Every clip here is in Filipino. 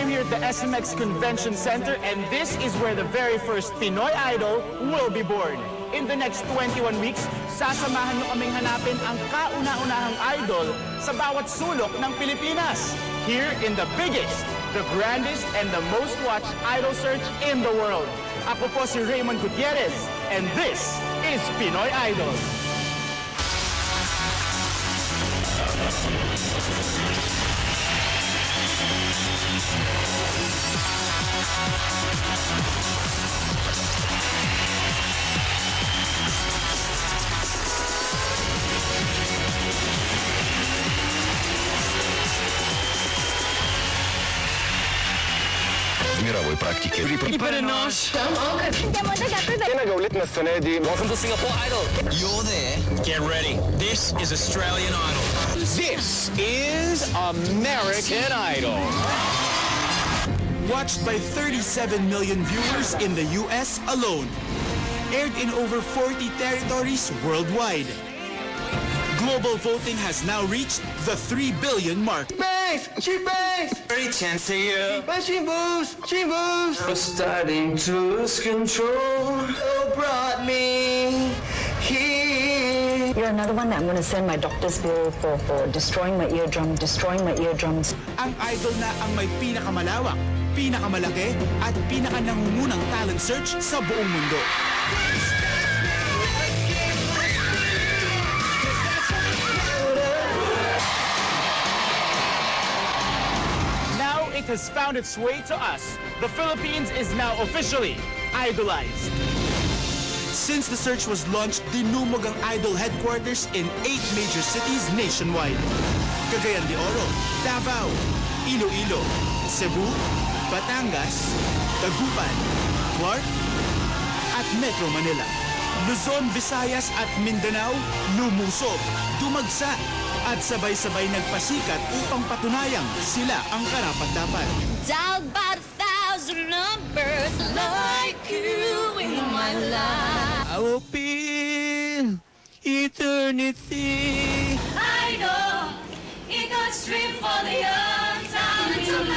am here at the SMX Convention Center, and this is where the very first Pinoy Idol will be born. In the next 21 weeks, sasamahan nyo kaming hanapin ang kauna-unahang idol sa bawat sulok ng Pilipinas. Here in the biggest, the grandest, and the most watched idol search in the world. Ako po si Raymond Gutierrez, and this is Pinoy Idol. В мировой практике Припаренос. Welcome to Singapore Idol. You're there. Get ready. This is Australian Idol. This is American Idol. Watched by 37 million viewers in the US alone. Aired in over 40 territories worldwide. Global voting has now reached the 3 billion mark. Very chance to you. We're starting to lose control. Oh, brought me here. You're another one that I'm going to send my doctor's bill for destroying my eardrums. Ang idol na ang may pinakamalawak, pinakamalaki, at pinakanangungunang talent search sa buong mundo. It has found its way to us. The Philippines is now officially idolized. Since the search was launched, dinumog ang idol headquarters in 8 major cities nationwide. Cagayan de Oro, Davao, Iloilo, Cebu, Batangas, Dagupan, Clark, at Metro Manila. Luzon, Visayas at Mindanao lumusob, dumagsa, at sabay-sabay nagpasikat upang patunayang sila ang karapat-dapat. Dialed by 1,000 numbers like you in my life. I will feel eternity. Idol, it goes straight for the untalented.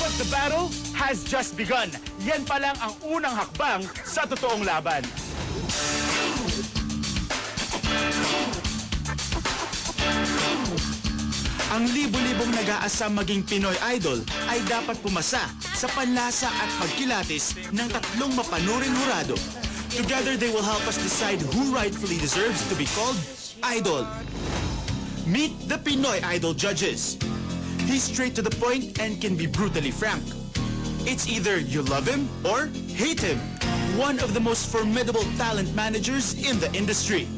But the battle has just begun. Yan pa lang ang unang hakbang sa totoong laban. Ang libo-libong nag-aasam maging Pinoy Idol ay dapat pumasa sa panlasa at pagkilatis ng 3 mapanuring hurado. Together, they will help us decide who rightfully deserves to be called Idol. Meet the Pinoy Idol judges. He's straight to the point and can be brutally frank. It's either you love him or hate him. One of the most formidable talent managers in the industry,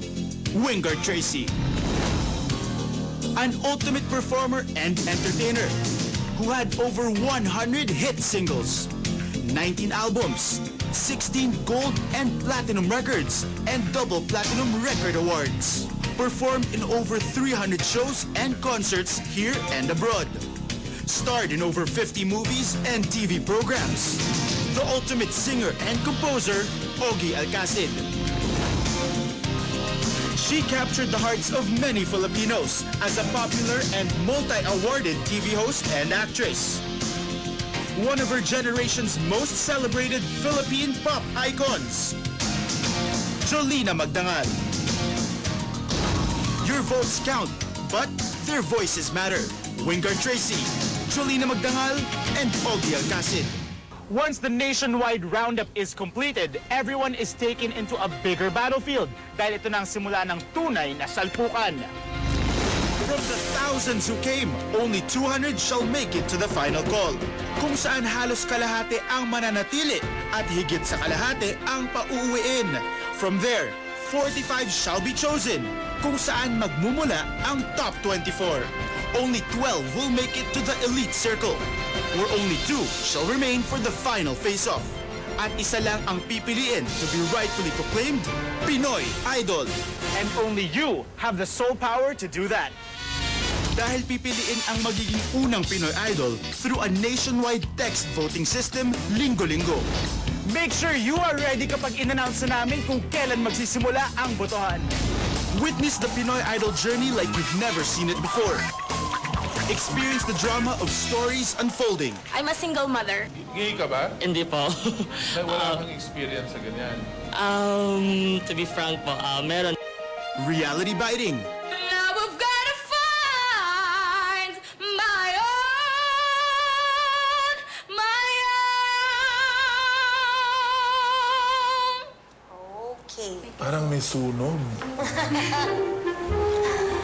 Wingard Tracy. An ultimate performer and entertainer who had over 100 hit singles, 19 albums, 16 gold and platinum records, and double platinum record awards. Performed in over 300 shows and concerts here and abroad. Starred in over 50 movies and TV programs. The ultimate singer and composer, Ogie Alcacid. She captured the hearts of many Filipinos as a popular and multi-awarded TV host and actress. One of her generation's most celebrated Philippine pop icons, Jolina Magdangal. Your votes count, but their voices matter. Wingard Tracy, Jolina Magdangal, and Ogie Alcacid. Once the nationwide roundup is completed, everyone is taken into a bigger battlefield dahil ito na ang simula ng tunay na salpukan. From the thousands who came, only 200 shall make it to the final call. Kung saan halos kalahati ang mananatili at higit sa kalahati ang pauuwiin. From there, 45 shall be chosen, kung saan magmumula ang top 24. Only 12 will make it to the elite circle, where only 2 shall remain for the final face-off. At isa lang ang pipiliin to be rightfully proclaimed Pinoy Idol. And only you have the sole power to do that. Dahil pipiliin ang magiging unang Pinoy Idol through a nationwide text voting system linggo-linggo. Make sure you are ready kapag in-announce na namin kung kailan magsisimula ang botohan. Witness the Pinoy Idol journey like you've never seen it before. Experience the drama of stories unfolding. I'm a single mother. Gay ka ba? Hindi po. Wala kang experience sa ganyan. To be frank po, meron. Reality biting. Now we've gotta find my own, my own. Okay. Parang may sunog.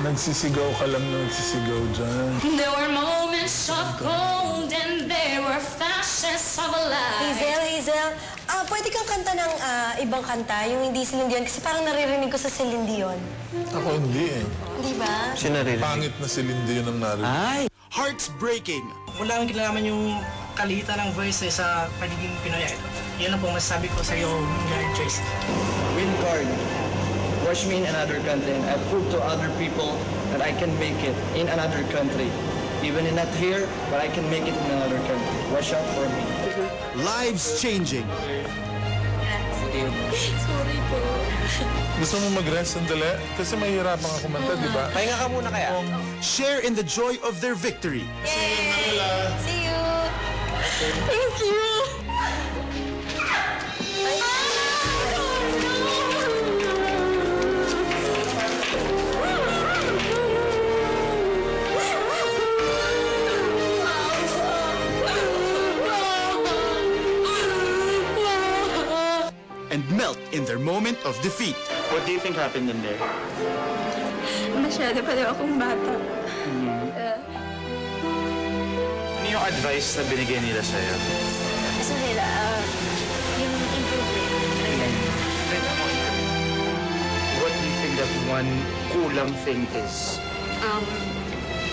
Nagsisigaw ka lang na nagsisigaw dyan. There were moments of gold and there were flashes of light. Hazel, pwede kang kanta ng ibang kanta, yung hindi Celine Dion, kasi parang naririnig ko sa Celine Dion. Ako hindi eh. Di ba? Pangit na si Lindy yun ang narinig. Hearts breaking. Wala akong kinalaman yung kalitan ng voice sa pagiging Pinoy Idol. Yan lang po masasabi ko sa iyo, Gary Tracy. Win card. Watch me in another country and I prove to other people that I can make it in another country. Even not here, but I can make it in another country. Watch out for me. Lives changing. Sorry po. Gusto mo mag-rest sandali? Kasi mahihirapan ka kumanta, di ba? Pahinga ka muna kaya. Share in the joy of their victory. See you. Thank you. And melt in their moment of defeat. What do you think happened in there? Masyado pa daw akong bata. Ano yung advice na binigay nila sa'yo? Gusto nila, yung improvement. What do you think that one kulang thing is?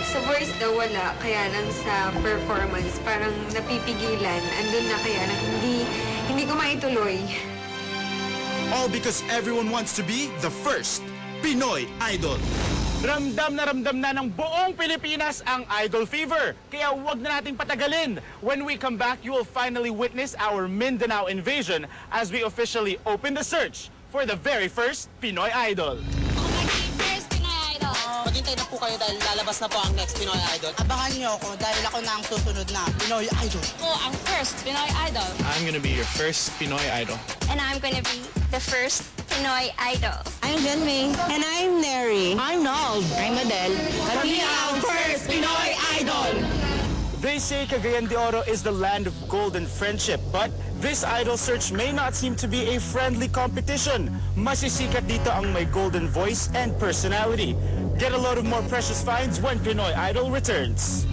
Sa voice daw wala, kaya lang sa performance, parang napipigilan. Andun na kaya lang hindi ko maituloy. All because everyone wants to be the first Pinoy Idol. Ramdam na ng buong Pilipinas ang Idol Fever. Kaya huwag na nating patagalin. When we come back, you will finally witness our Mindanao invasion as we officially open the search for the very first Pinoy Idol. First Pinoy Idol. Maghintay na po kayo dahil lalabas na po ang next Pinoy Idol. Abangan niyo ako dahil ako na ang susunod na Pinoy Idol. Ako ang first Pinoy Idol. I'm gonna be your first Pinoy Idol. And I'm gonna be the first Pinoy Idol. I'm Jenmei. And I'm Neri. I'm Nald. I'm Adele. Kami ang first Pinoy Idol! They say Cagayan de Oro is the land of gold and friendship, but this idol search may not seem to be a friendly competition. Masisikat dito ang may golden voice and personality. Get a load of more precious finds when Pinoy Idol returns.